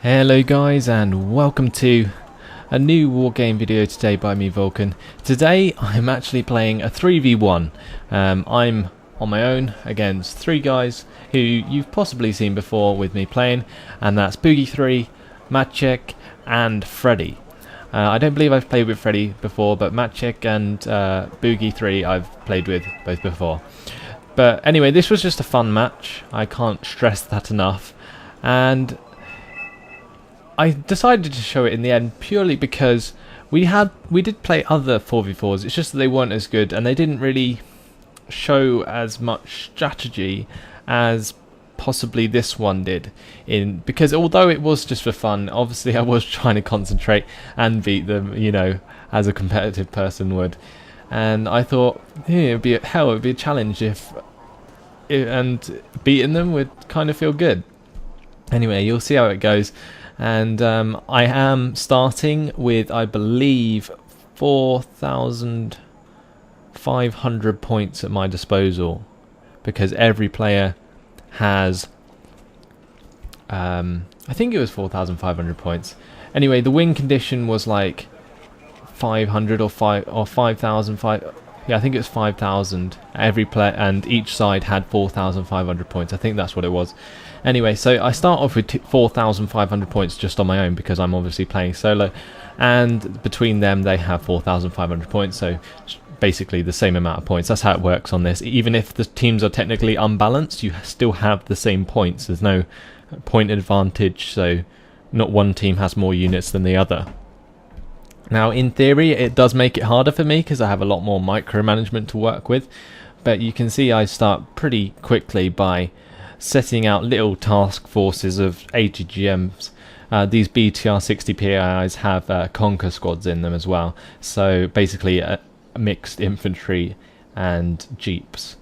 Hello guys, and welcome to a new Wargame video today by me, Vulcan. Today I'm actually playing a 3v1. I'm on my own against three guys who you've possibly seen before with me playing, and that's Boogie3, Maciek and Freddy. I don't believe I've played with Freddy before, but Maciek and Boogie3 I've played with both before. But anyway, this was just a fun match. I can't stress that enough. And I decided to show it in the end purely because we did play other 4v4s, it's just that they weren't as good and they didn't really show as much strategy as possibly this one did, because although it was just for fun, obviously I was trying to concentrate and beat them, you know, as a competitive person would. And I thought, yeah, it'd be a challenge and beating them would kind of feel good. Anyway, you'll see how it goes. And I am starting with, I believe, 4,500 points at my disposal, because every player has, I think it was 4,500 points. Anyway, the win condition was like 500 or 5,005. Yeah, I think it was 5,000 every player, and each side had 4,500 points. I think that's what it was. Anyway, so I start off with 4,500 points just on my own because I'm obviously playing solo, and between them they have 4,500 points, so basically the same amount of points. That's how it works on this. Even if the teams are technically unbalanced, you still have the same points. There's no point advantage, so not one team has more units than the other. Now, in theory, it does make it harder for me because I have a lot more micromanagement to work with, but you can see I start pretty quickly by setting out little task forces of ATGMs. These BTR-60 PAIs have conquer squads in them as well, so basically mixed infantry and jeeps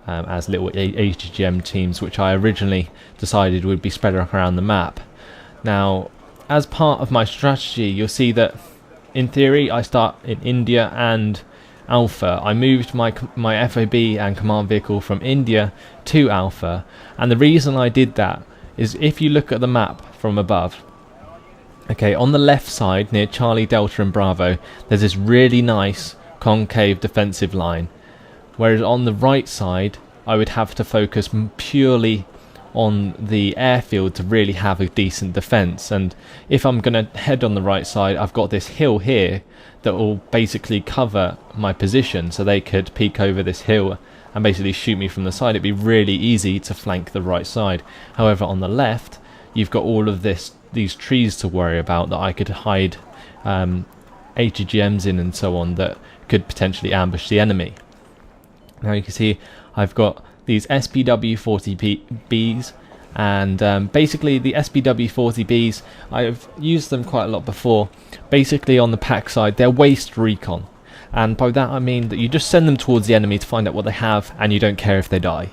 as little ATGM teams, which I originally decided would be spread around the map. Now, as part of my strategy, you'll see that in theory I start in India and Alpha. I moved my FOB and command vehicle from India to Alpha, and the reason I did that is if you look at the map from above, okay, on the left side near Charlie, Delta and Bravo there's this really nice concave defensive line, whereas on the right side I would have to focus purely on the airfield to really have a decent defense. And if I'm going to head on the right side, I've got this hill here that will basically cover my position, so they could peek over this hill and basically shoot me from the side. It'd be really easy to flank the right side. However, on the left you've got all of these trees to worry about that I could hide ATGMs in and so on that could potentially ambush the enemy. Now you can see I've got these SPW-40Bs, and basically the SPW-40Bs, I've used them quite a lot before. Basically on the pack side they're waste recon, and by that I mean that you just send them towards the enemy to find out what they have, and you don't care if they die.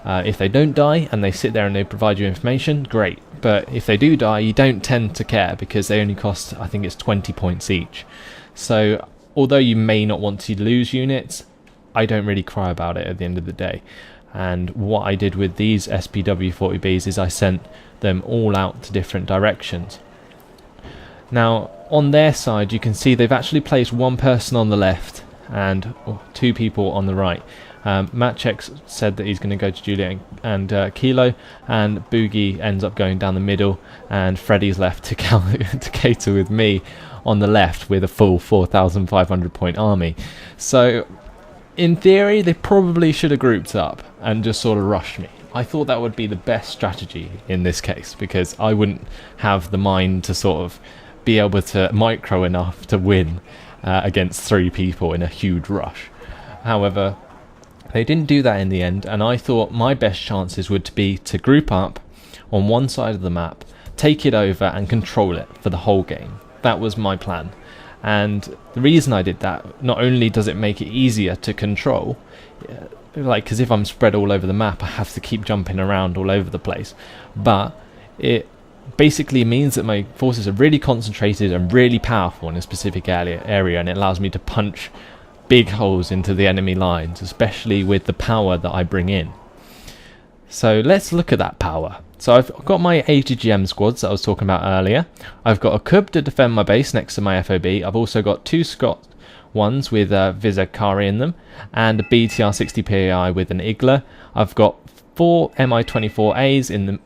If they don't die and they sit there and they provide you information, great, but if they do die you don't tend to care because they only cost, I think it's 20 points each. So although you may not want to lose units, I don't really cry about it at the end of the day. And what I did with these SPW-40Bs is I sent them all out to different directions. Now on their side you can see they've actually placed one person on the left and two people on the right. Maciek said that he's going to go to Juliet and Kilo, and Boogie ends up going down the middle, and Freddy's left to cater with me on the left with a full 4,500 point army. So in theory they probably should have grouped up and just sort of rushed me. I thought that would be the best strategy in this case, because I wouldn't have the mind to sort of be able to micro enough to win against three people in a huge rush. However, they didn't do that in the end, and I thought my best chances would be to group up on one side of the map, take it over and control it for the whole game. That was my plan. And the reason I did that, not only does it make it easier to control, like, because if I'm spread all over the map I have to keep jumping around all over the place, but it basically means that my forces are really concentrated and really powerful in a specific area, and it allows me to punch big holes into the enemy lines, especially with the power that I bring in. So let's look at that power. So I've got my ATGM squads that I was talking about earlier. I've got a Cub to defend my base next to my FOB. I've also got 2 Scott ones with Vizakari in them, and a BTR 60 PAI with an Igla. I've got 4 Mi-24As in the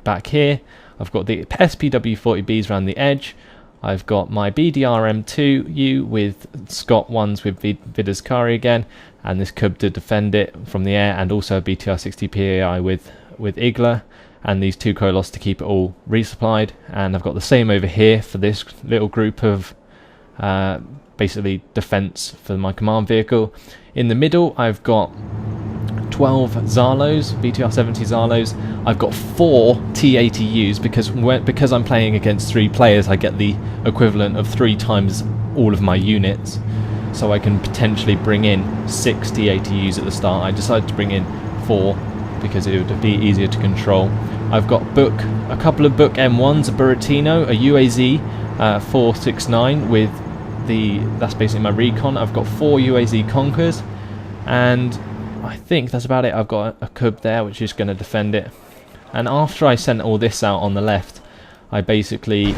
back here. I've got the SPW-40Bs around the edge. I've got my BDRM-2U with Scott ones with Vizakari again, and this Cub to defend it from the air, and also a BTR 60 PAI with Igla, and these 2 Kolos to keep it all resupplied. And I've got the same over here for this little group of basically defense for my command vehicle. In the middle I've got 12 Zarlos, BTR 70 Zarlos. I've got 4 T80Us because I'm playing against 3 players. I get the equivalent of 3 times all of my units, so I can potentially bring in 6 T80Us at the start. I decided to bring in 4 because it would be easier to control. I've got a couple of Book M1s, a Buratino, a UAZ 469 with that's basically my recon. I've got 4 UAZ Conquers, and I think that's about it. I've got a Cub there which is going to defend it. And after I sent all this out on the left, I basically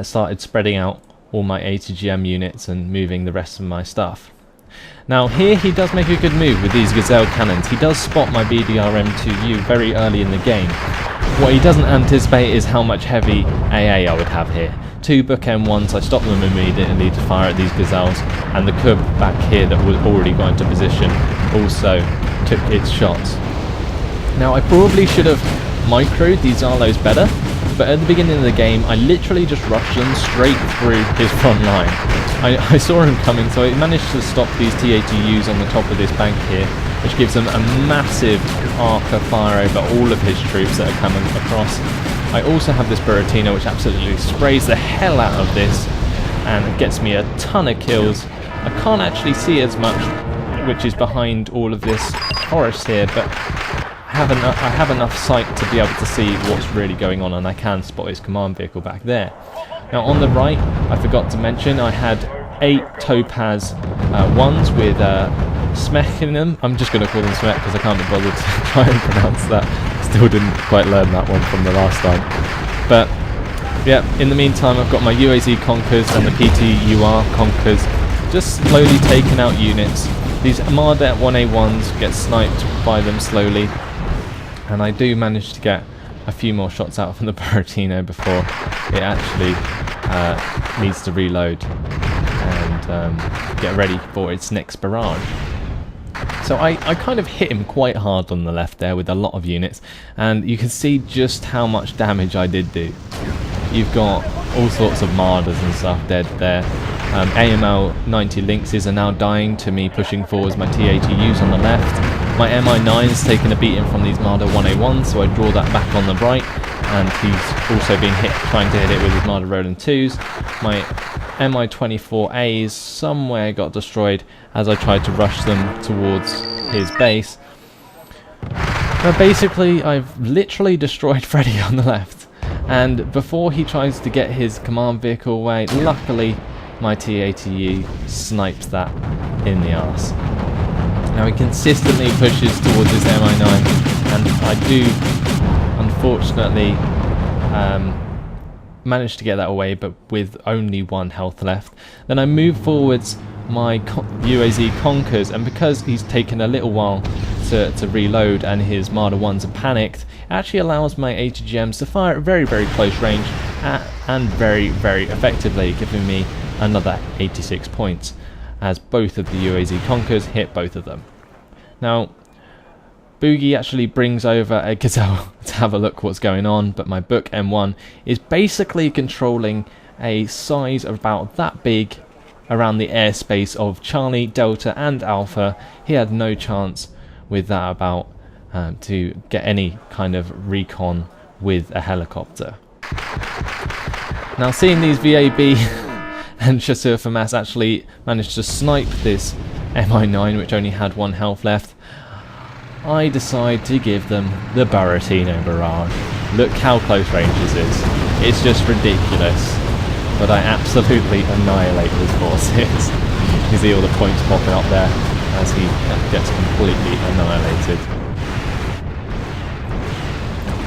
started spreading out all my ATGM units and moving the rest of my stuff. Now here he does make a good move with these Gazelle cannons. He does spot my BDRM-2U very early in the game. What he doesn't anticipate is how much heavy AA I would have here. 2 Book M1s, I stopped them immediately to fire at these Gazelles, and the Cub back here that was already got into position also took its shots. Now I probably should have microed these Zarlos better, but at the beginning of the game I literally just rushed them straight through his front line. I saw him coming, so I managed to stop these T80Us on the top of this bank here, which gives them a massive arc of fire over all of his troops that are coming across. I also have this Buratino which absolutely sprays the hell out of this and gets me a ton of kills. I can't actually see as much which is behind all of this forest here, but I have enough sight to be able to see what's really going on, and I can spot his command vehicle back there. Now on the right, I forgot to mention, I had 8 Topaz ones with Smech in them. I'm just going to call them Smech because I can't be bothered to try and pronounce that. Still didn't quite learn that one from the last time. But yeah, in the meantime I've got my UAZ Conquers and the PTUR Conquers just slowly taking out units. These Armada 1A1s get sniped by them slowly, and I do manage to get a few more shots out from the Buratino before it actually needs to reload and get ready for its next barrage. So I kind of hit him quite hard on the left there with a lot of units, and you can see just how much damage I did do. You've got all sorts of Mardas and stuff dead there. AML 90 Lynxes are now dying to me pushing forwards my T80Us on the left. My MI9's taken a beating from these Marder 1A1s, so I draw that back on the right, and he's also been trying to hit it with his Marder Roland 2s. My Mi-24As somewhere got destroyed as I tried to rush them towards his base. But basically I've literally destroyed Freddy on the left, and before he tries to get his command vehicle away, luckily my T80U sniped that in the arse. Now he consistently pushes towards his Mi-9, and I do unfortunately managed to get that away, but with only 1 health left. Then I move forwards my UAZ Conquers, and because he's taken a little while to reload and his Marder 1s are panicked, it actually allows my ATGMs to fire at very, very close range and very, very effectively, giving me another 86 points, as both of the UAZ Conquers hit both of them. Now Boogie actually brings over a Gazelle to have a look what's going on, but my Book M1 is basically controlling a size of about that big around the airspace of Charlie, Delta and Alpha. He had no chance with that about to get any kind of recon with a helicopter. Now seeing these VAB and Chasseur Famas actually managed to snipe this Mi-9 which only had 1 health left, I decide to give them the Buratino barrage. Look how close range this is. It's just ridiculous. But I absolutely annihilate his forces. You see all the points popping up there as he gets completely annihilated.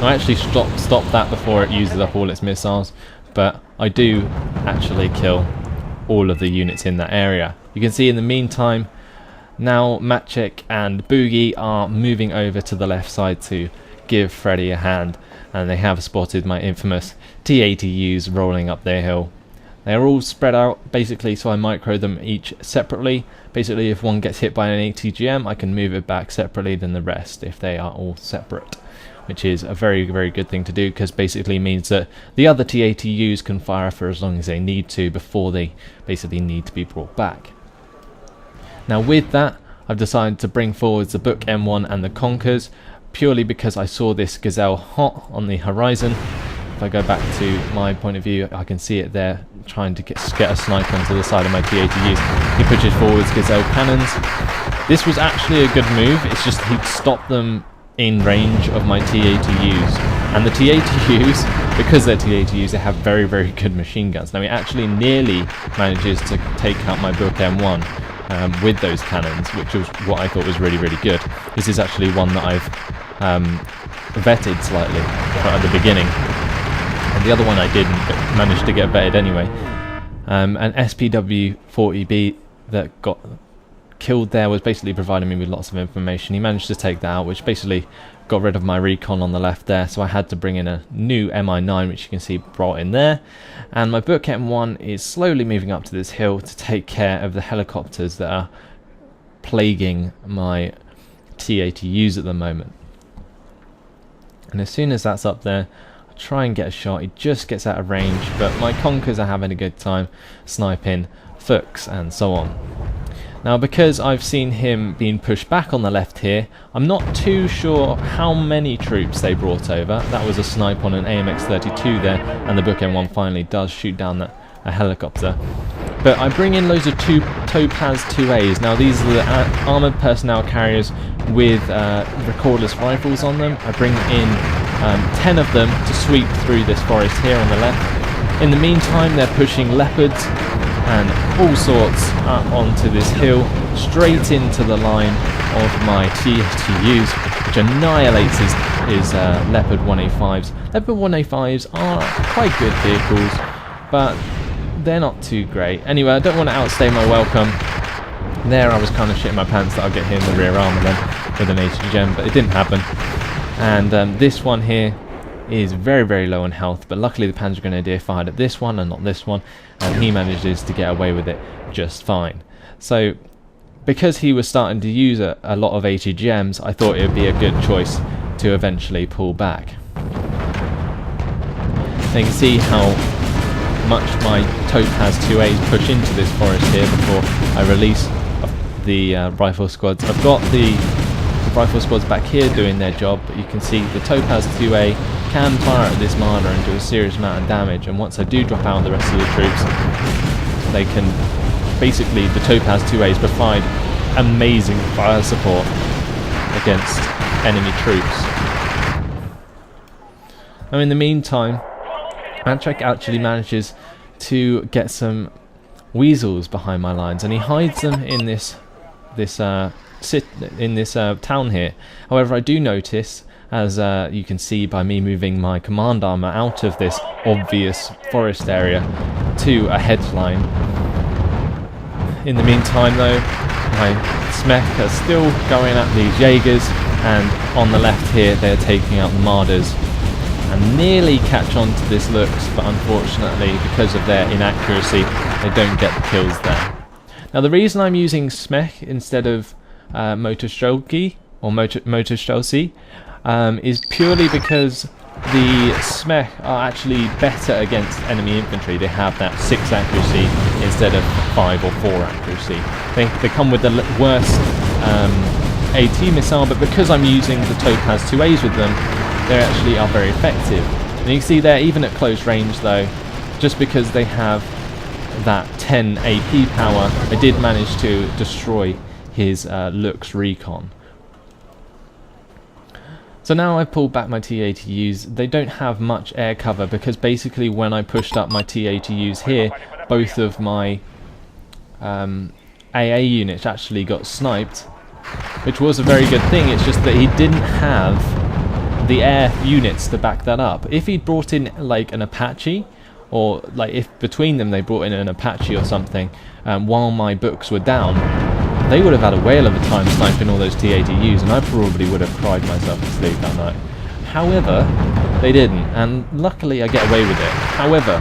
I actually stop that before it uses up all its missiles, but I do actually kill all of the units in that area. You can see in the meantime, now Maciek and Boogie are moving over to the left side to give Freddy a hand, and they have spotted my infamous T-80Us rolling up their hill. They are all spread out basically, so I micro them each separately. Basically, if one gets hit by an ATGM, I can move it back separately than the rest if they are all separate, which is a very, very good thing to do, because basically means that the other T-80Us can fire for as long as they need to before they basically need to be brought back. Now with that, I've decided to bring forward the Book M1 and the Conkers, purely because I saw this Gazelle hot on the horizon. If I go back to my point of view, I can see it there trying to get a snipe onto the side of my T-80Us. He pushes forward Gazelle cannons. This was actually a good move, it's just he'd stopped them in range of my T-80Us. And the T-80Us, because they're T-80Us, they have very, very good machine guns. Now he actually nearly manages to take out my Book M1 with those cannons, which was what I thought was really, really good. This is actually one that I've vetted slightly right at the beginning. And the other one I didn't, but managed to get vetted anyway. An SPW-40B that got killed there was basically providing me with lots of information. He managed to take that out, which basically got rid of my recon on the left there, so I had to bring in a new MI9, which you can see brought in there. And my Book M1 is slowly moving up to this hill to take care of the helicopters that are plaguing my T-80Us at the moment. And as soon as that's up there, I try and get a shot. He just gets out of range, but my Conkers are having a good time sniping Fuchs and so on. Now, because I've seen him being pushed back on the left here, I'm not too sure how many troops they brought over. That was a snipe on an AMX-32 there, and the Book M1 finally does shoot down a helicopter. But I bring in loads of Topaz 2As. Now these are the armoured personnel carriers with recordless rifles on them. I bring in 10 of them to sweep through this forest here on the left. In the meantime, they're pushing Leopards and all sorts up onto this hill, straight into the line of my T-80Us, which annihilates his Leopard 1A5s. Leopard 1A5s are quite good vehicles, but they're not too great. Anyway, I don't want to outstay my welcome. There I was kind of shitting my pants that I'll get hit in the rear arm and then with an ATGM, but it didn't happen. And this one here is very, very low on health, but luckily the Panzer Grenadier fired at this one and not this one, and he manages to get away with it just fine. So because he was starting to use a lot of ATGMs, I thought it would be a good choice to eventually pull back. So you can see how much my Topaz 2As push into this forest here before I release the rifle squads. I've got the rifle squads back here doing their job, but you can see the Topaz 2A can fire at this marder and do a serious amount of damage, and once I do drop out the rest of the troops, they can basically, the Topaz 2As provide amazing fire support against enemy troops. Now in the meantime, Maciek actually manages to get some weasels behind my lines, and he hides them in this town here. However, I do notice, as you can see by me moving my command armor out of this obvious forest area to a headline. In the meantime though, my Smech are still going at these Jaegers, and on the left here they're taking out the Marders and nearly catch on to this Lux, but unfortunately because of their inaccuracy they don't get the kills there. Now the reason I'm using Smech instead of Motorstrelki or Motorstrelsi is purely because the Smech are actually better against enemy infantry. They have that 6 accuracy instead of 5 or 4 accuracy. They come with the worst AT missile, but because I'm using the Topaz 2As with them, they actually are very effective. And you can see there, even at close range though, just because they have that 10 AP power, I did manage to destroy his Lux recon. So now I've pulled back my T-80Us. They don't have much air cover because basically when I pushed up my T-80Us here, both of my AA units actually got sniped, which was a very good thing. It's just that he didn't have the air units to back that up. If he'd brought in like an Apache, or like if between them they brought in an Apache or something, while my books were down, they would have had a whale of a time sniping all those T-80Us, and I probably would have cried myself to sleep that night. However, they didn't, and luckily I get away with it. However,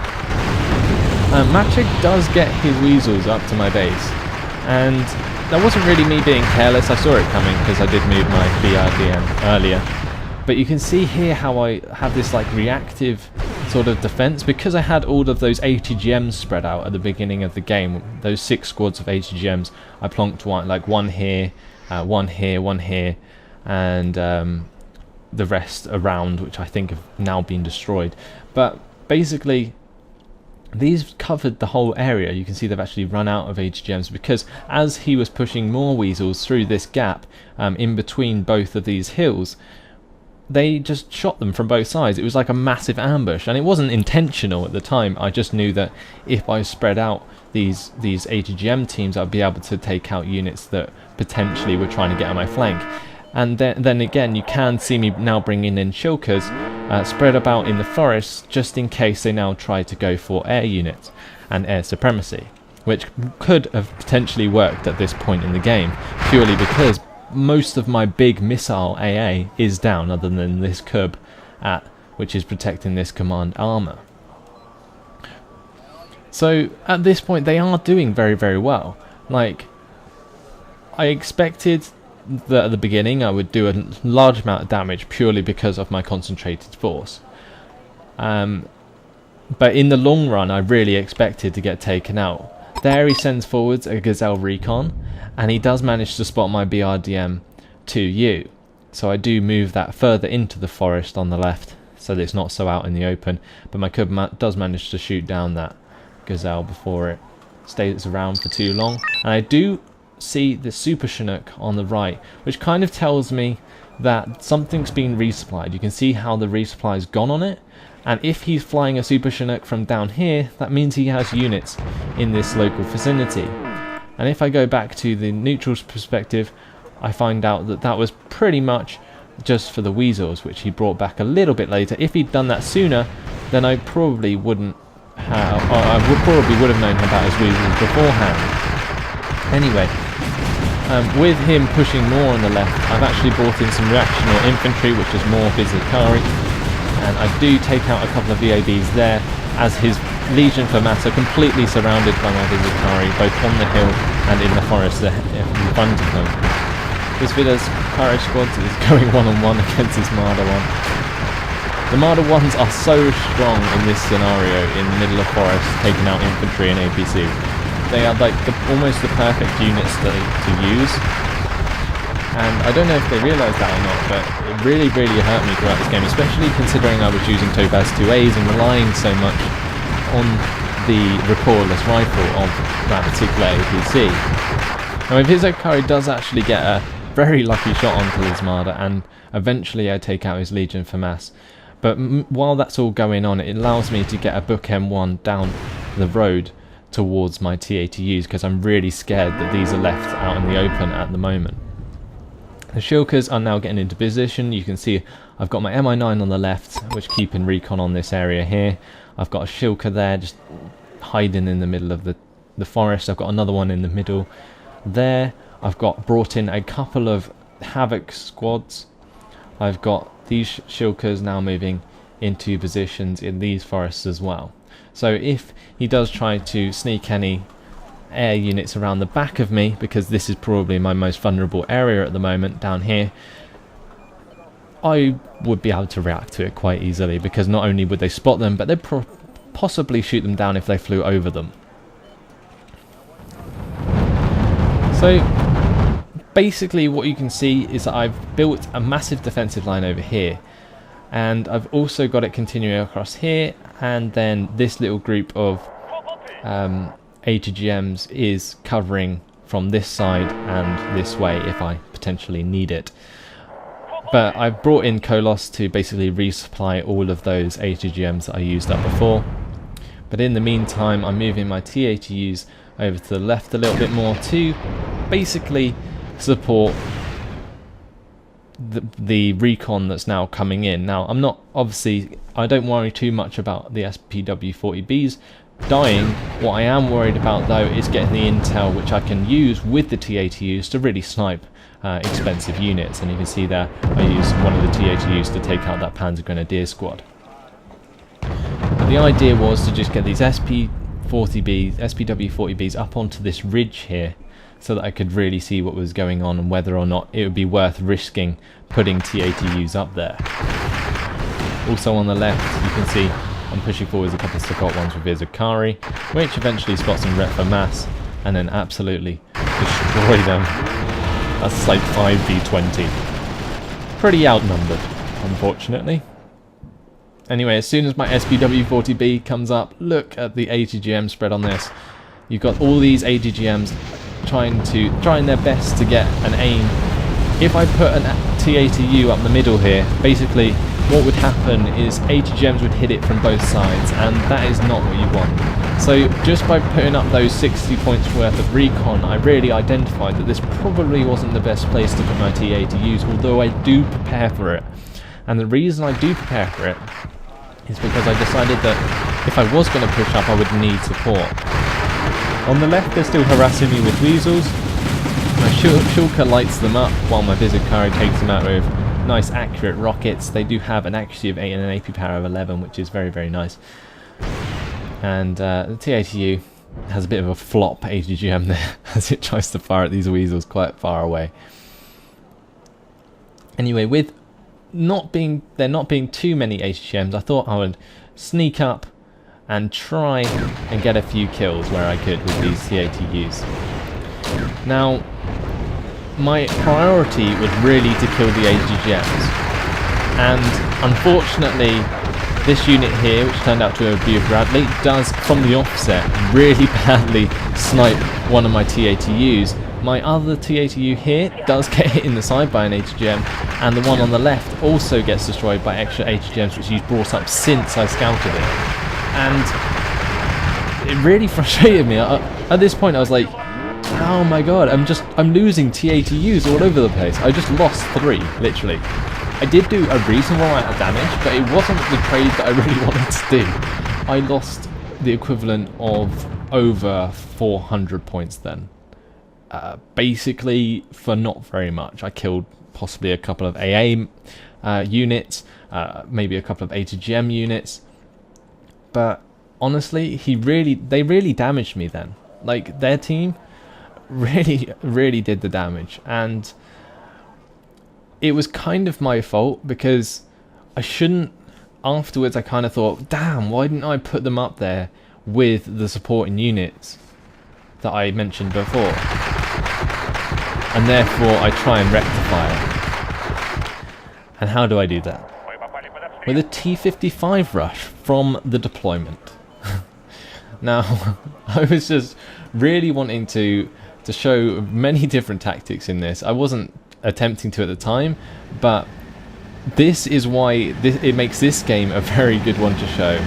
Maciek does get his weasels up to my base, and that wasn't really me being careless. I saw it coming because I did move my BRDM earlier. But you can see here how I have this like reactive sort of defense, because I had all of those ATGMs spread out at the beginning of the game. Those 6 squads of ATGMs, I plonked one here, one here, and the rest around, which I think have now been destroyed. But basically, these covered the whole area. You can see they've actually run out of ATGMs, because as he was pushing more weasels through this gap in between both of these hills, they just shot them from both sides. It was like a massive ambush, and it wasn't intentional at the time. I just knew that if I spread out these ATGM teams, I'd be able to take out units that potentially were trying to get on my flank. And then again, you can see me now bringing in shilkers spread about in the forest, just in case they now try to go for air units and air supremacy, which could have potentially worked at this point in the game, purely because most of my big missile AA is down, other than this cub which is protecting this command armor. So at this point they are doing very, very well. Like, I expected that at the beginning I would do a large amount of damage purely because of my concentrated force, but in the long run I really expected to get taken out. There he sends forwards a Gazelle recon, and he does manage to spot my BRDM 2U, so I do move that further into the forest on the left so that it's not so out in the open. But my cub does manage to shoot down that Gazelle before it stays around for too long, and I do see the Super Chinook on the right, which kind of tells me that something's been resupplied. You can see how the resupply's gone on it, and if he's flying a Super Chinook from down here, that means he has units in this local vicinity. And if I go back to the neutral's perspective, I find out that that was pretty much just for the weasels, which he brought back a little bit later. If he'd done that sooner, then I probably wouldn't have, or I probably would have known about his weasels beforehand. Anyway, with him pushing more on the left, I've actually brought in some reactional infantry, which is more Vizicari, and I do take out a couple of VABs there, as his Legion for Mass are completely surrounded by my Vizicari, both on the hill and in the forest in front of them. This Vida's Courage Squad is going one-on-one against this Marder 1. The Marder 1s are so strong in this scenario in the middle of forest, taking out infantry and APC. They are like almost the perfect units to use, and I don't know if they realise that or not, but it really, really hurt me throughout this game, especially considering I was using Topaz 2As and relying so much on the recoilless rifle of that particular APC. Now, if his Okari does actually get a very lucky shot onto this Marder, and eventually I take out his Legion for Mass. But while that's all going on, it allows me to get a book M1 down the road towards my T-80Us, because I'm really scared that these are left out in the open at the moment. The Shilkers are now getting into position. You can see I've got my MI9 on the left, which keeping recon on this area here. I've got a Shilker there just hiding in the middle of the forest. I've got another one in the middle there. I've got brought in a couple of Havoc squads. I've got these Shilkers now moving into positions in these forests as well. So if he does try to sneak any air units around the back of me, because this is probably my most vulnerable area at the moment down here, I would be able to react to it quite easily, because not only would they spot them, but they'd possibly shoot them down if they flew over them. So basically what you can see is that I've built a massive defensive line over here, and I've also got it continuing across here, and then this little group of ATGMs is covering from this side and this way if I potentially need it. But I've brought in Kolos to basically resupply all of those ATGMs that I used up before. But in the meantime, I'm moving my T-80Us over to the left a little bit more to basically support the recon that's now coming in. Now, I'm not, obviously, I don't worry too much about the SPW-40Bs dying. What I am worried about, though, is getting the intel which I can use with the T-80Us to really snipe expensive units. And you can see there, I use one of the T-80Us to take out that Panzer Grenadier squad. But the idea was to just get these SPW-40Bs up onto this ridge here, so that I could really see what was going on and whether or not it would be worth risking putting T-80Us up there. Also on the left, you can see I'm pushing forwards a couple of Sukhoth ones with Izakari, which eventually spots some Retro Mass, and then absolutely destroy them. That's like 5v20. Pretty outnumbered, unfortunately. Anyway, as soon as my SPW-40B comes up, look at the ATGM spread on this. You've got all these ATGMs trying their best to get an aim. If I put an T-80U up the middle here, basically what would happen is ATGMs would hit it from both sides, and that is not what you want. So just by putting up those 60 points worth of recon, I really identified that this probably wasn't the best place to put my T-80Us, although I do prepare for it. And the reason I do prepare for it is because I decided that if I was going to push up, I would need support. On the left, they're still harassing me with weasels. My Shulker lights them up while my Vizikari takes them out with nice accurate rockets. They do have an accuracy of 8 and an AP power of 11, which is very, very nice. And the T-80U has a bit of a flop ATGM there as it tries to fire at these weasels quite far away. Anyway, with there not being too many ATGMs, I thought I would sneak up and try and get a few kills where I could with these T-80Us. Now, my priority was really to kill the ATGMs, and unfortunately this unit here, which turned out to be a Bradley, does from the offset really badly snipe one of my T-80Us. My other T-80U here does get hit in the side by an ATGM, and the one on the left also gets destroyed by extra ATGMs which he's brought up since I scouted it. And it really frustrated me. At this point I was like, oh my god, I'm losing T-80Us all over the place. I just lost 3, literally. I did do a reasonable amount of damage, but it wasn't the trade that I really wanted to do. I lost the equivalent of over 400 points then. Basically for not very much. I killed possibly a couple of AA units, maybe a couple of ATGM units. But honestly, they really damaged me then. Like, their team really did the damage, and it was kind of my fault because I shouldn't. Afterwards, I kind of thought, damn, why didn't I put them up there with the supporting units that I mentioned before? And therefore, I try and rectify it. And how do I do that? With a T-55 rush from the deployment. Now, I was just really wanting to show many different tactics in this. I wasn't attempting to at the time, but this is why it makes this game a very good one to show.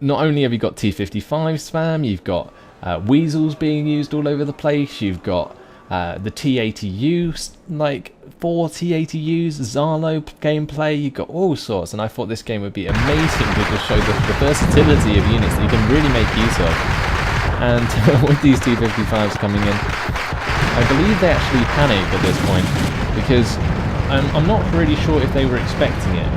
Not only have you got T-55 spam, you've got weasels being used all over the place, you've got the T-80U, like 4 T-80Us, Zalo gameplay, you've got all sorts, and I thought this game would be amazing to just show the versatility of units that you can really make use of. And with these T-55s coming in, I believe they actually panicked at this point, because I'm not really sure if they were expecting it.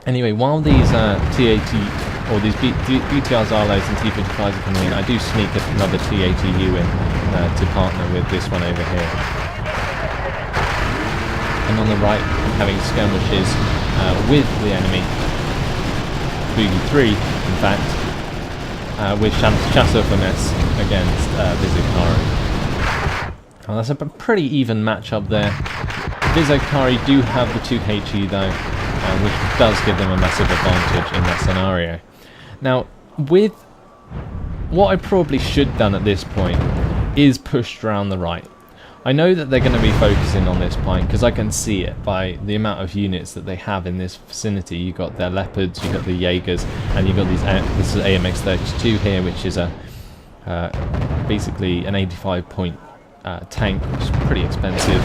Anyway, while these T-80 or these BTR Zalos and T-55s are coming in, I do sneak another T-80U in to partner with this one over here. And on the right, I'm having skirmishes with the enemy, Boogie 3 in fact, with Chasseur Finesse against Vizikari. Well, that's a pretty even matchup there. Vizikari do have the 2HE though, which does give them a massive advantage in that scenario. Now, with what I probably should have done at this point is pushed around the right. I know that they're going to be focusing on this point because I can see it by the amount of units that they have in this vicinity. You've got their Leopards, you've got the Jaegers, and you've got these. This is AMX-32 here, which is a basically an 85-point tank, which is pretty expensive.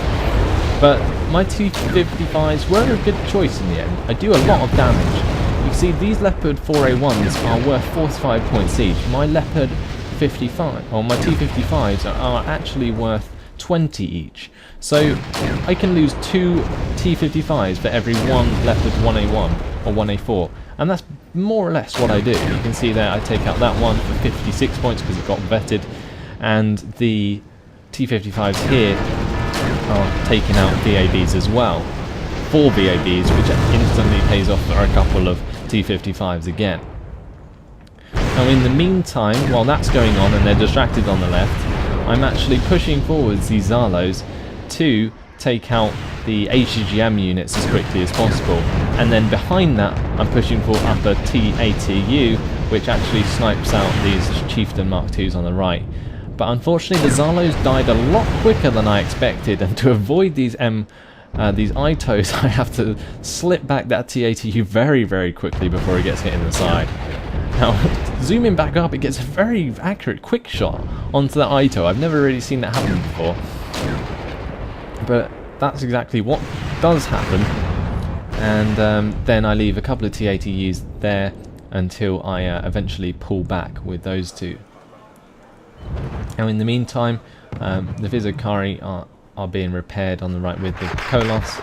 But my T-55s were a good choice in the end. I do a lot of damage. You see, these Leopard 4A1s are worth 45 points each. My Leopard 55, or my T-55s are actually worth 20 each. So I can lose 2 T-55s for every one Leopard 1A1 or 1A4. And that's more or less what I do. You can see there I take out that one for 56 points because it got vetted. And the T-55s here are taking out VABs as well. 4 VABs, which instantly pays off for a couple of T-55s again. Now in the meantime, while that's going on and they're distracted on the left, I'm actually pushing forwards these Zarlos to take out the HDGM units as quickly as possible. And then behind that, I'm pushing for up a T-ATU, which actually snipes out these Chieftain Mark IIs on the right. But unfortunately, the Zarlos died a lot quicker than I expected, and to avoid these ITOs, I have to slip back that T-ATU very, very quickly before it gets hit in the side. Now, zooming back up, it gets a very accurate quick shot onto that ITO. I've never really seen that happen before. But that's exactly what does happen. And then I leave a couple of T-ATUs there until I eventually pull back with those two. Now in the meantime, the Vizicari are being repaired on the right with the Kolos.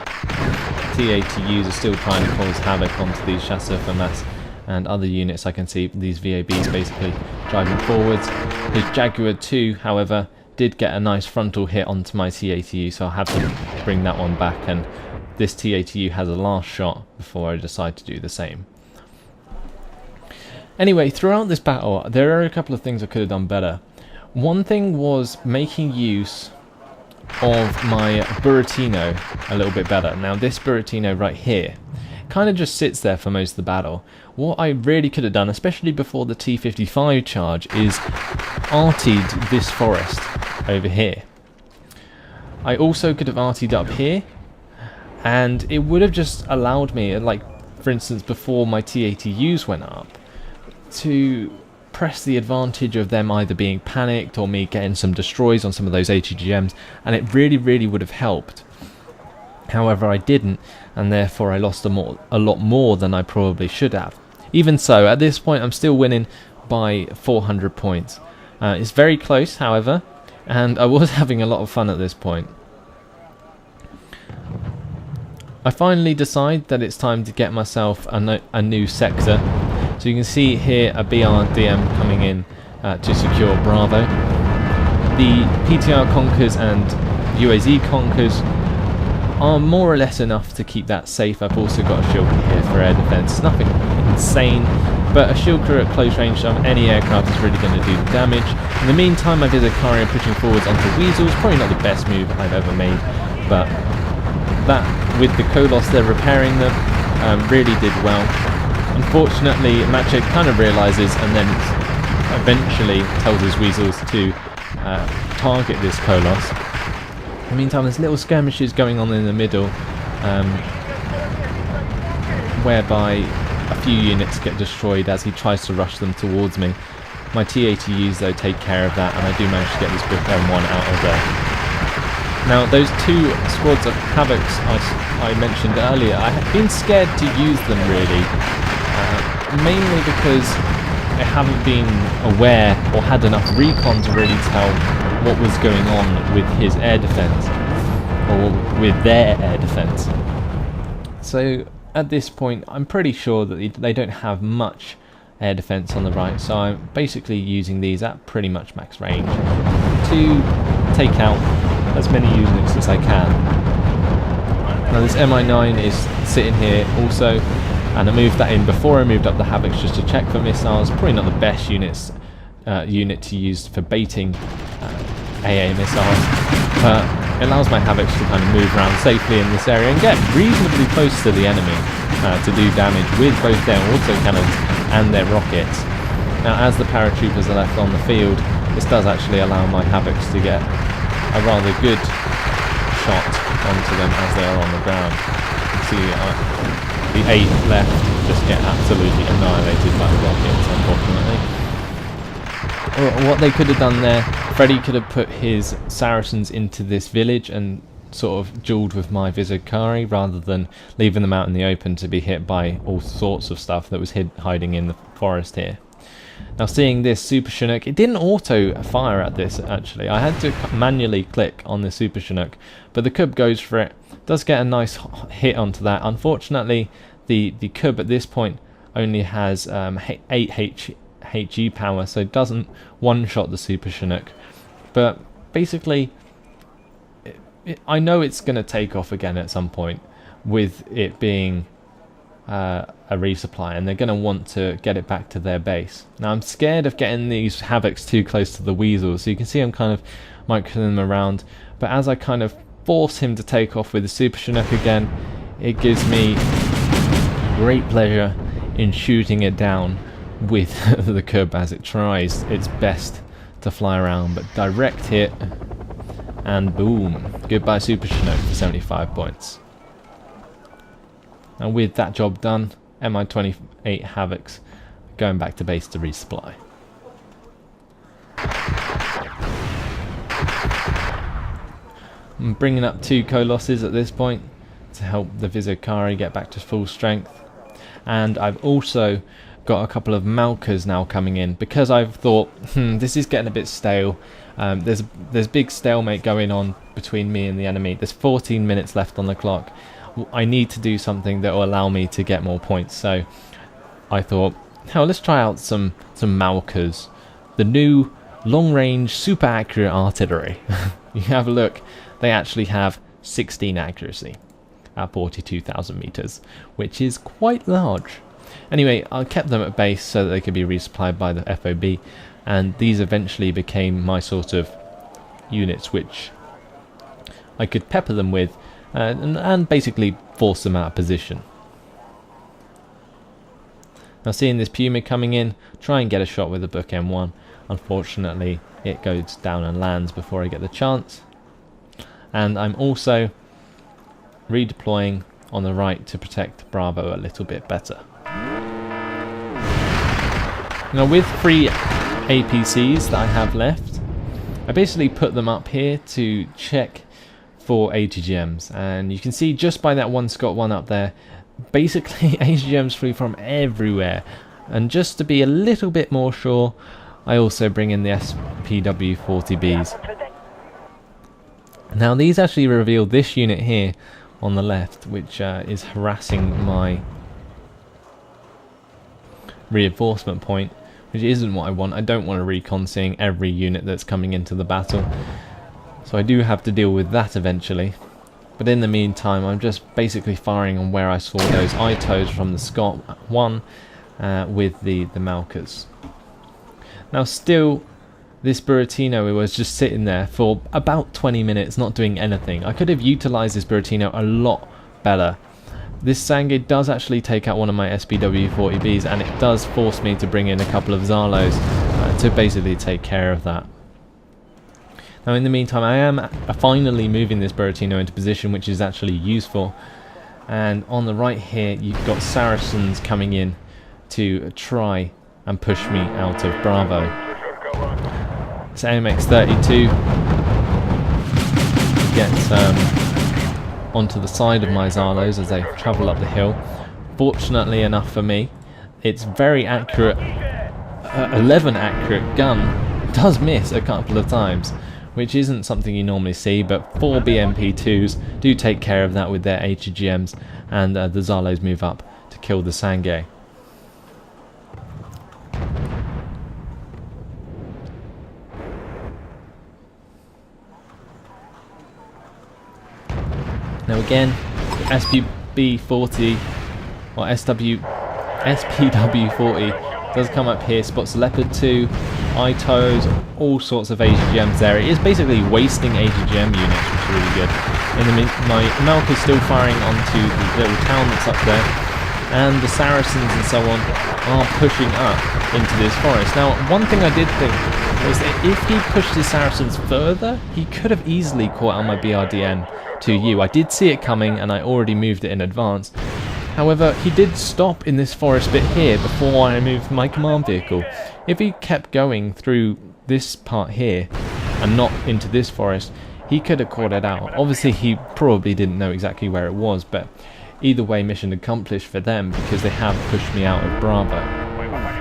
T-ATUs are still trying to cause havoc onto these Chasseurs FAMAS and other units. I can see these VABs basically driving forwards. His Jaguar 2, however, did get a nice frontal hit onto my T-ATU, so I had to bring that one back, and this T-ATU has a last shot before I decide to do the same. Anyway, throughout this battle, there are a couple of things I could have done better. One thing was making use of my Buratino a little bit better. Now this Buratino right here kind of just sits there for most of the battle. What I really could have done, especially before the T-55 charge, is artied this forest over here. I also could have artied up here, and it would have just allowed me, like for instance before my T-ATUs went up, to press the advantage of them either being panicked or me getting some destroys on some of those HDGMs, and it really would have helped. However, I didn't, and therefore I lost a lot more than I probably should have. Even so, at this point I'm still winning by 400 points. It's very close, however, and I was having a lot of fun at this point. I finally decide that it's time to get myself a new sector. So you can see here a BRDM coming in to secure Bravo. The PTR Conkers and UAZ Conkers are more or less enough to keep that safe. I've also got a Shilker here for air defense. Nothing insane, but a Shilker at close range of any aircraft is really going to do the damage. In the meantime, my Vizicari pushing forwards onto Weasels. Probably not the best move I've ever made, but that with the Kolos, they're repairing them, really did well. Unfortunately, Maciek kind of realises and then eventually tells his Weasels to target this Kolos. In the meantime, there's little skirmishes going on in the middle, whereby a few units get destroyed as he tries to rush them towards me. My T-ATUs though take care of that, and I do manage to get this Book M1 out of there. Now those two squads of Havocs I mentioned earlier, I had been scared to use them really, mainly because I haven't been aware or had enough recon to really tell what was going on with his air defense, or with their air defense. So at this point I'm pretty sure that they don't have much air defense on the right, so I'm basically using these at pretty much max range to take out as many units as I can. Now this MI9 is sitting here also, and I moved that in before I moved up the Havocs just to check for missiles. Probably not the best unit to use for baiting AA missiles, but it allows my Havocs to kind of move around safely in this area and get reasonably close to the enemy to do damage with both their autocannons and their rockets. Now as the paratroopers are left on the field, this does actually allow my Havocs to get a rather good shot onto them as they are on the ground. You see the 8 left just get absolutely annihilated by the rockets, unfortunately. What they could have done there, Freddy could have put his Saracens into this village and sort of duelled with my Vizicari rather than leaving them out in the open to be hit by all sorts of stuff that was hiding in the forest here. Now seeing this Super Chinook, it didn't auto fire at this actually. I had to manually click on the Super Chinook, but the Cub goes for it, does get a nice hit onto that. Unfortunately, the Cub at this point only has 8 HE power, so it doesn't one-shot the Super Chinook. But basically, I know it's going to take off again at some point with it being a resupply, and they're going to want to get it back to their base. Now I'm scared of getting these Havocs too close to the Weasels, so you can see I'm kind of microing them around, but as I kind of force him to take off with the Super Chinook again, it gives me great pleasure in shooting it down with the Cub as it tries its best to fly around, but direct hit, and boom, goodbye Super Chinook for 75 points. And with that job done, Mi-28 Havocs going back to base to resupply. I'm bringing up 2 Colossus at this point to help the Vizicari get back to full strength, and I've also got a couple of Malkas now coming in because I've thought this is getting a bit stale. There's big stalemate going on between me and the enemy. There's 14 minutes left on the clock. I need to do something that will allow me to get more points, so I thought, hell, let's try out some Malkas, the new long-range super accurate artillery. You have a look, they actually have 16 accuracy at 42,000 meters, which is quite large. Anyway, I kept them at base so that they could be resupplied by the FOB, and these eventually became my sort of units which I could pepper them with and basically force them out of position. Now seeing this Puma coming in, try and get a shot with the Book M1. Unfortunately, it goes down and lands before I get the chance. And I'm also redeploying on the right to protect Bravo a little bit better. Now with 3 APCs that I have left, I basically put them up here to check for ATGMs, and you can see just by that one Scott one up there, basically ATGMs flew from everywhere. And just to be a little bit more sure, I also bring in the SPW-40Bs. Now these actually reveal this unit here on the left, which is harassing my reinforcement point, which isn't what I want. I don't want to recon seeing every unit that's coming into the battle, so I do have to deal with that eventually. But in the meantime, I'm just basically firing on where I saw those ITOs from the Scott 1 with the Malkas. Now still, this Buratino was just sitting there for about 20 minutes not doing anything. I could have utilised this Buratino a lot better. This Sangay does actually take out one of my SPW-40Bs, and it does force me to bring in a couple of Zarlos to basically take care of that. Now in the meantime, I am finally moving this Buratino into position, which is actually useful. And on the right here, you've got Saracens coming in to try and push me out of Bravo. So AMX-32 gets onto the side of my Zarlos as they travel up the hill. Fortunately enough for me, it's very accurate, 11 accurate gun does miss a couple of times, which isn't something you normally see, but 4 BMP2s do take care of that with their HGMs, and the Zarlos move up to kill the Sangay. Now again, SPB-40 or SPW-40 does come up here, spots Leopard 2, ITOs, all sorts of AGGMs there. It is basically wasting AGGM units, which is really good. In the my Malka's still firing onto the little town that's up there, and the Saracens and so on are pushing up into this forest. Now, one thing I did think was that if he pushed his Saracens further, he could have easily caught out my BRDM 2U. I did see it coming, and I already moved it in advance. However, he did stop in this forest bit here before I moved my command vehicle. If he kept going through this part here and not into this forest, he could have caught it out. Obviously he probably didn't know exactly where it was, but either way, mission accomplished for them because they have pushed me out of Bravo.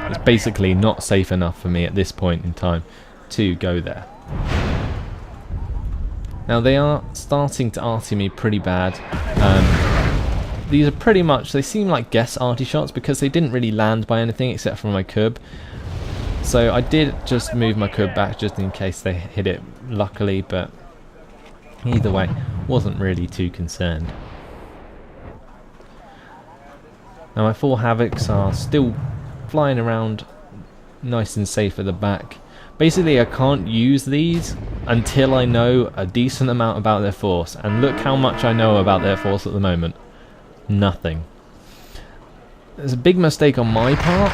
It's basically not safe enough for me at this point in time to go there. Now they are starting to arty me pretty bad. These are pretty much, they seem like guess arty shots because they didn't really land by anything except for my cub. So I did just move my cub back just in case they hit it, luckily, but either way, wasn't really too concerned. Now my 4 Havocs are still flying around nice and safe at the back. Basically I can't use these until I know a decent amount about their force, and look how much I know about their force at the moment. Nothing. There's a big mistake on my part,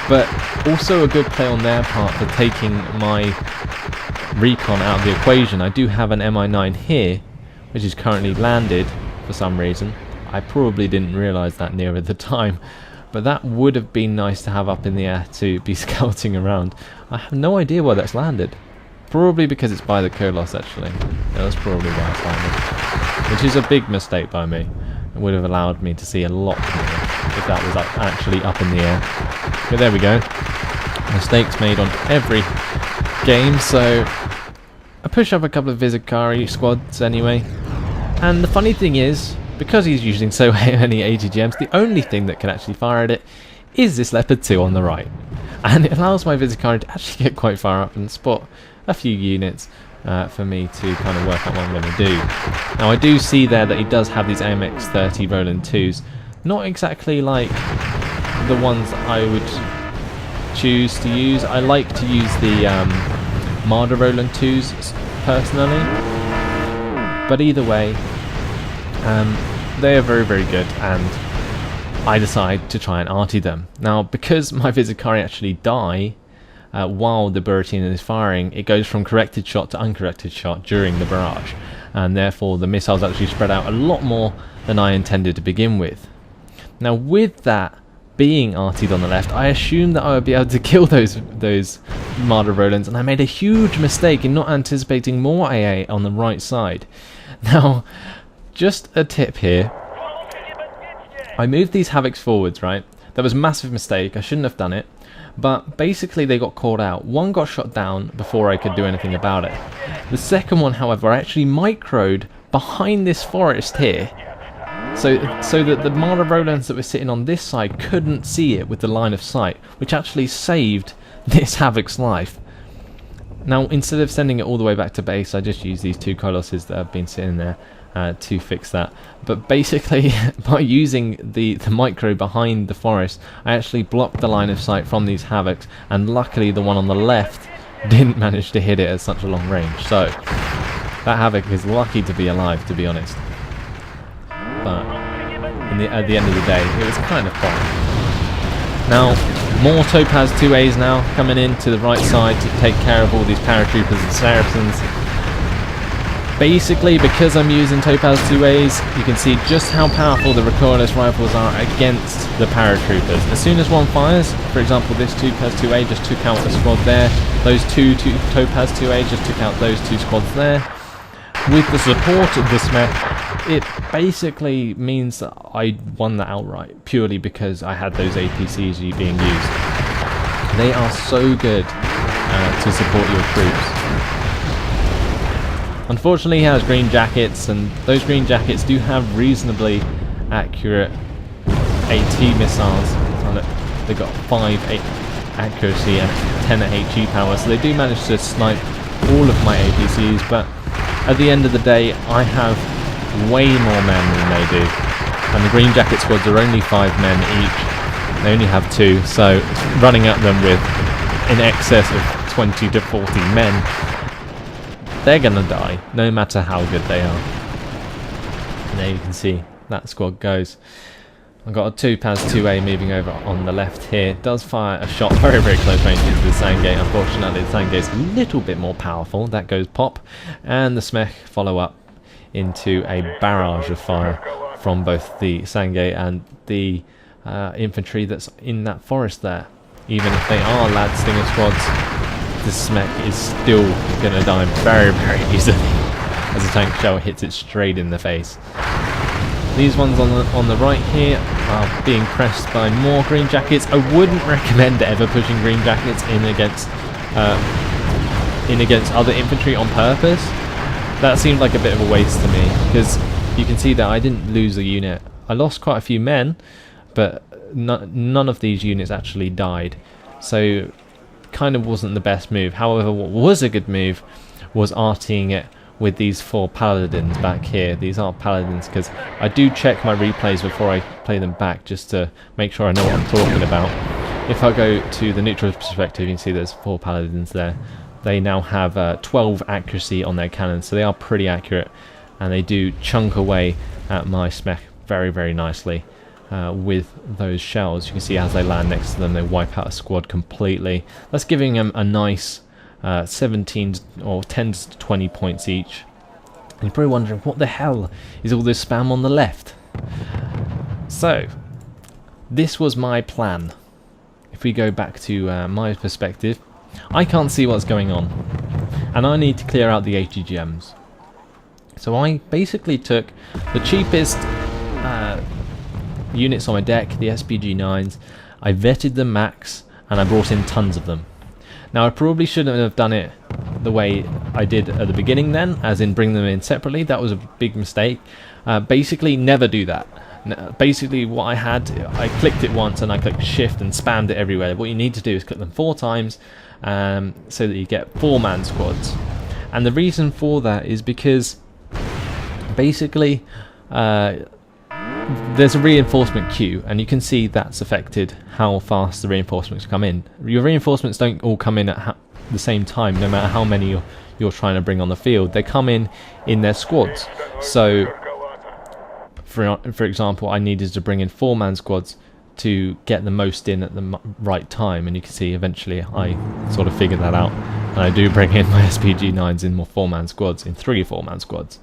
but also a good play on their part for taking my recon out of the equation. I do have an MI9 here, which is currently landed for some reason. I probably didn't realise that nearer the time, but that would have been nice to have up in the air to be scouting around. I have no idea where that's landed. Probably because it's by the Kolos, actually. Yeah, that's probably why it's landed. Which is a big mistake by me. It would have allowed me to see a lot more if that was actually up in the air. But there we go. Mistakes made on every game, so I push up a couple of Vizicari squads anyway. And the funny thing is, because he's using so many ATGMs, the only thing that can actually fire at it is this Leopard 2 on the right. And it allows my Vizicari to actually get quite far up and spot a few units for me to kind of work out what I'm going to do. Now I do see there that he does have these AMX-30 Roland 2s. Not exactly like the ones I would choose to use. I like to use the Marder Roland 2s personally. But either way, they are very, very good, and I decide to try and arty them. Now, because my Vizicari actually die while the Buratina is firing, it goes from corrected shot to uncorrected shot during the barrage, and therefore the missiles actually spread out a lot more than I intended to begin with. Now, with that being artied on the left, I assumed that I would be able to kill those Marder Rolands, and I made a huge mistake in not anticipating more AA on the right side. Now, just a tip here. I moved these Havocs forwards, right? That was a massive mistake. I shouldn't have done it. But basically they got caught out. One got shot down before I could do anything about it. The second one, however, I actually microed behind this forest here. So that the Marder Rolands that were sitting on this side couldn't see it with the line of sight, which actually saved this Havoc's life. Now, instead of sending it all the way back to base, I just used these 2 Colosses that have been sitting there to fix that. But basically, by using the micro behind the forest, I actually blocked the line of sight from these Havocs, and luckily the one on the left didn't manage to hit it at such a long range. So that Havoc is lucky to be alive, to be honest. But at the end of the day, it was kind of fun. Now, more Topaz 2As now coming in to the right side to take care of all these paratroopers and Saracens. Basically, because I'm using Topaz 2As, you can see just how powerful the recoilless rifles are against the paratroopers. As soon as one fires, for example, this Topaz 2A just took out a squad there, those two Topaz 2A just took out those 2 squads there. With the support of the SMEC, it basically means that I won that outright, purely because I had those APCs being used. They are so good to support your troops. Unfortunately, he has green jackets, and those green jackets do have reasonably accurate AT missiles. So look, they've got 5 accuracy and 10 HE power, so they do manage to snipe all of my APCs, but at the end of the day, I have way more men than they do. And the green jacket squads are only 5 men each. They only have 2, so running at them with in excess of 20 to 40 men, they're gonna die, no matter how good they are. And there you can see that squad goes. I've got a Topaz 2A moving over on the left here. It does fire a shot very, very close range into the Sangay. Unfortunately, the Sangay is a little bit more powerful. That goes pop. And the SMEC follow up into a barrage of fire from both the Sangay and the infantry that's in that forest there. Even if they are Lad Stinger squads, the SMEC is still going to die very, very easily. as a tank shell hits it straight in the face. These ones on the right here are being pressed by more green jackets. I wouldn't recommend ever pushing green jackets in against other infantry on purpose. That seemed like a bit of a waste to me, because you can see that I didn't lose a unit. I lost quite a few men, but none of these units actually died, so kind of wasn't the best move. However, what was a good move was arting it with these 4 paladins back here. These aren't paladins, because I do check my replays before I play them back, just to make sure I know what I'm talking about. If I go to the neutral perspective, you can see there's 4 paladins there. They now have 12 accuracy on their cannons, so they are pretty accurate, and they do chunk away at my smech very, very nicely with those shells. You can see as they land next to them, they wipe out a squad completely. That's giving them a nice 17 or 10 to 20 points each. And you're probably wondering, what the hell is all this spam on the left? So, this was my plan. If we go back to my perspective, I can't see what's going on, and I need to clear out the HDGMs. So I basically took the cheapest units on my deck, the SPG9s, I vetted them max, and I brought in tons of them. Now I probably shouldn't have done it the way I did at the beginning then, as in bring them in separately. That was a big mistake. Basically never do that. Basically what I had, I clicked it once and I clicked shift and spammed it everywhere. What you need to do is click them 4 times so that you get 4-man squads. And the reason for that is because basically there's a reinforcement queue, and you can see that's affected how fast the reinforcements come in. Your reinforcements don't all come in at the same time, no matter how many you're trying to bring on the field. They come in their squads. So for example, I needed to bring in 4-man squads to get the most in at the right time, and you can see eventually I sort of figured that out, and I do bring in my SPG9s in more 4-man squads, in 3 4-man squads.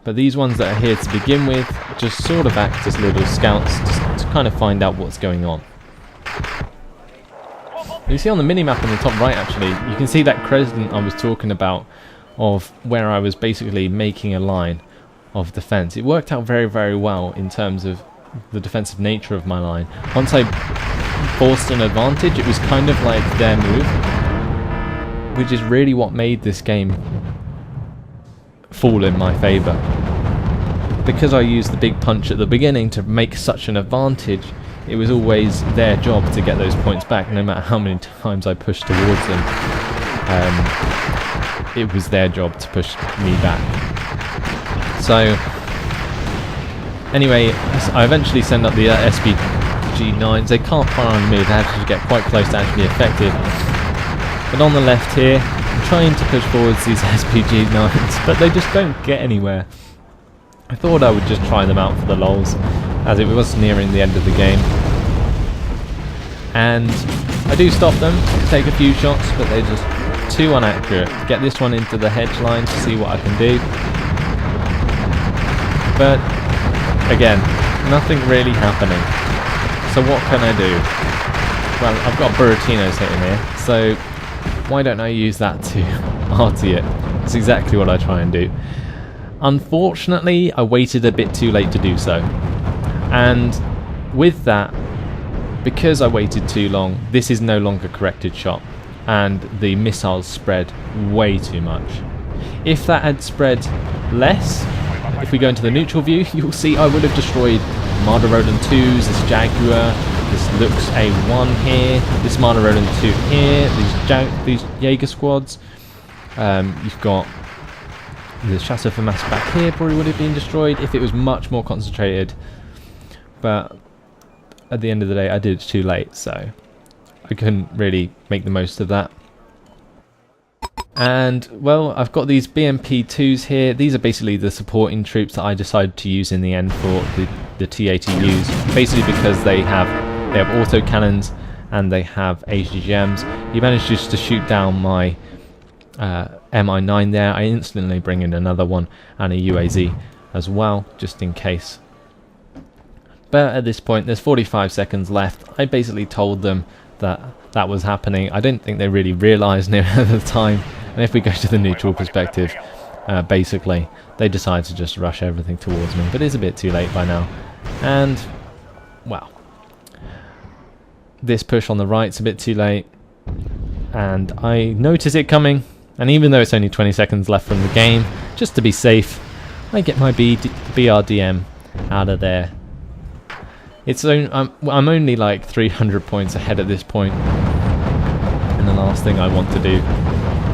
But these ones that are here to begin with just sort of act as little scouts just to kind of find out what's going on. You see on the minimap on the top right, actually, you can see that crescent I was talking about, of where I was basically making a line of defense. It worked out very, very well in terms of the defensive nature of my line. Once I forced an advantage, it was kind of like their move, which is really what made this game fall in my favour. Because I used the big punch at the beginning to make such an advantage, it was always their job to get those points back, no matter how many times I pushed towards them. It was their job to push me back. So anyway, I eventually send up the SPG9s. They can't fire on me, they have to get quite close to actually effective. But on the left here, I'm trying to push forwards these SPG9s, but they just don't get anywhere. I thought I would just try them out for the lols, as it was nearing the end of the game. And I do stop them, take a few shots, but they're just too inaccurate. Get this one into the hedge line to see what I can do. But again, nothing really happening. So what can I do? Well, I've got Buratino's hitting here, so why don't I use that to arty it? That's exactly what I try and do. Unfortunately, I waited a bit too late to do so. And with that, because I waited too long, this is no longer corrected shot, and the missiles spread way too much. If that had spread less, if we go into the neutral view, you'll see I would have destroyed Marder Roland 2s, this Jaguar, this Lux A1 here, this Marder Roland 2 here, these Jaeger squads. You've got the Chateau Famas back here, probably would have been destroyed if it was much more concentrated. But at the end of the day, I did it too late, so I couldn't really make the most of that. And well, I've got these BMP2s here. These are basically the supporting troops that I decided to use in the end for the T-80Us, basically because they have auto cannons and they have HDGMs. You managed just to shoot down my MI9 there. I instantly bring in another one and a UAZ as well, just in case. But at this point, there's 45 seconds left. I basically told them that that was happening. I don't think they really realised near at the time. And if we go to the neutral perspective, basically. They decided to just rush everything towards me, but it's a bit too late by now. And, well, this push on the right's a bit too late, and I notice it coming, and even though it's only 20 seconds left from the game, just to be safe, I get my BRDM out of there. I'm only like 300 points ahead at this point, and the last thing I want to do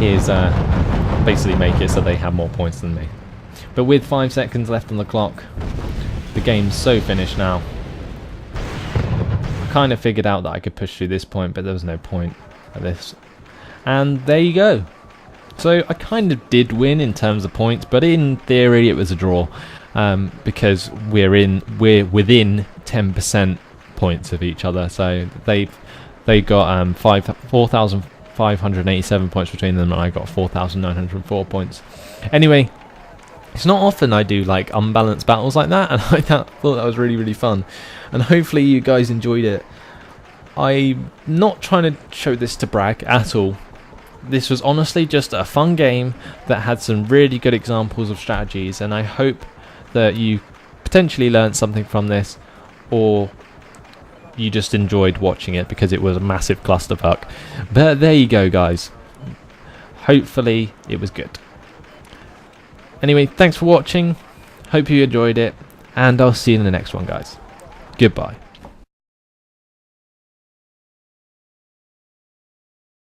is basically make it so they have more points than me. But with 5 seconds left on the clock, the game's so finished now. I kind of figured out that I could push through this point, but there was no point at this. And there you go. So I kind of did win in terms of points, but in theory it was a draw, because we're within 10% points of each other. So they got 4,587 points between them, and I got 4,904 points. Anyway, it's not often I do like unbalanced battles like that, and I thought that was really, really fun. And hopefully you guys enjoyed it. I'm not trying to show this to brag at all. This was honestly just a fun game that had some really good examples of strategies, and I hope that you potentially learned something from this, or you just enjoyed watching it because it was a massive clusterfuck. But there you go, guys. Hopefully it was good. Anyway, thanks for watching. Hope you enjoyed it, and I'll see you in the next one, guys. Goodbye.